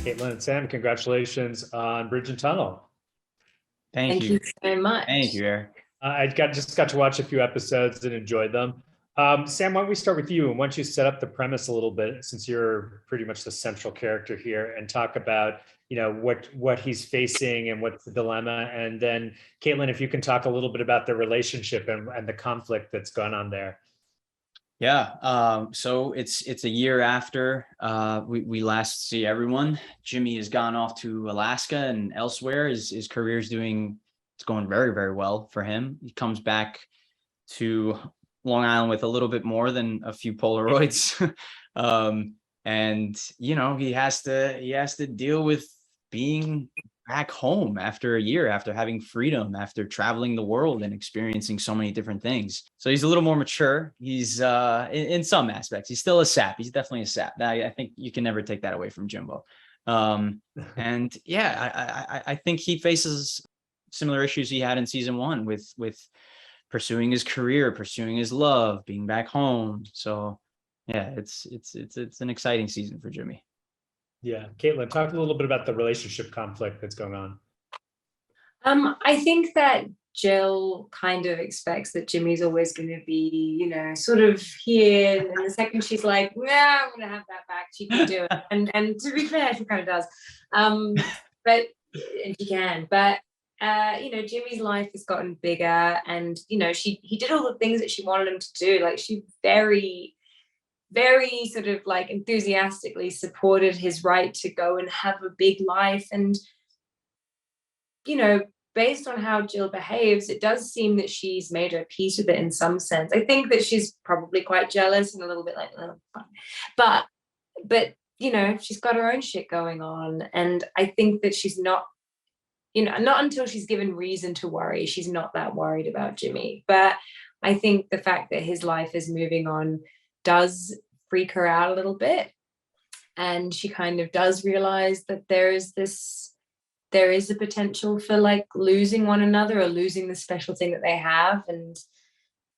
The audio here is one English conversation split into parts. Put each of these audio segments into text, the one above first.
Caitlin and Sam, congratulations on Bridge and Tunnel. Thank you you. so much. Thank you, Eric. Just got to watch a few episodes and enjoyed them. Sam, why don't we start with you? And why don't you set up the premise a little bit, since you're pretty much the central character here, and talk about, what he's facing and what's the dilemma. And then Caitlin, if you can talk a little bit about the relationship and the conflict that's gone on there. Yeah. So it's a year after we last see everyone. Jimmy has gone off to Alaska and elsewhere. His career's it's going very, very well for him. He comes back to Long Island with a little bit more than a few Polaroids. And he has to deal with being back home after a year, after having freedom, after traveling the world and experiencing so many different things. So he's a little more mature. He's in some aspects, he's still a sap. He's definitely a sap. I think you can never take that away from Jimbo. And yeah, I think he faces similar issues he had in season one with pursuing his career, pursuing his love, being back home. So yeah, it's an exciting season for Jimmy. Yeah. Caitlin, talk a little bit about the relationship conflict that's going on. I think that Jill kind of expects that Jimmy's always going to be, sort of here. And the second she's like, yeah, I'm going to have that back, she can do it. And to be fair, she kind of does. And she can. But Jimmy's life has gotten bigger, and he did all the things that she wanted him to do. Like, she very sort of like enthusiastically supported his right to go and have a big life. And based on how Jill behaves, it does seem that she's made her peace with it in some sense. I think that she's probably quite jealous and a little bit like, oh, fine. But she's got her own shit going on, and I think that she's not until she's given reason to worry, she's not that worried about Jimmy. But I think the fact that his life is moving on does freak her out a little bit. And she kind of does realize that there is a potential for like losing one another or losing the special thing that they have. And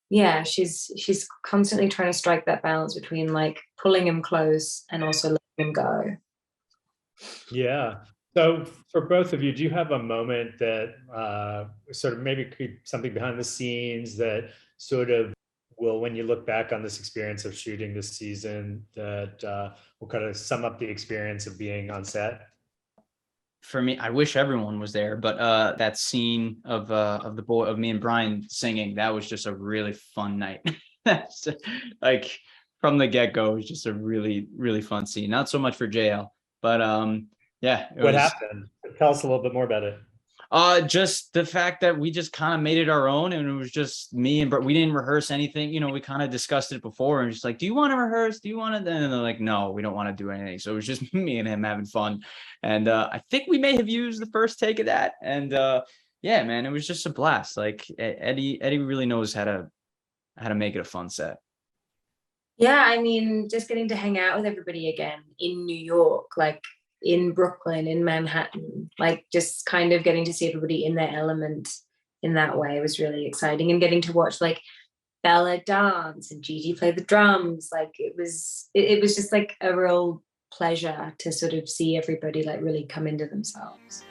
yeah, she's constantly trying to strike that balance between like pulling him close and also letting him go. Yeah. So for both of you, do you have a moment that sort of maybe something behind the scenes that sort of will, when you look back on this experience of shooting this season, that will kind of sum up the experience of being on set? For me, I wish everyone was there, but that scene of me and Brian singing, that was just a really fun night. Like, from the get-go, it was just a really, really fun scene. Not so much for JL, but yeah. What happened? Tell us a little bit more about it. Just the fact that we just kind of made it our own, and it was just me and we didn't rehearse anything. We kind of discussed it before, and just like, do you want to rehearse? Do you want to? And they're like, no, we don't want to do anything. So it was just me and him having fun. And I think we may have used the first take of that. And yeah, man, it was just a blast. Like, Eddie really knows how to make it a fun set. Yeah, I mean, just getting to hang out with everybody again in New York, like in Brooklyn, in Manhattan, like just kind of getting to see everybody in their element in that way was really exciting. And getting to watch like Bella dance and Gigi play the drums, like it was just like a real pleasure to sort of see everybody like really come into themselves.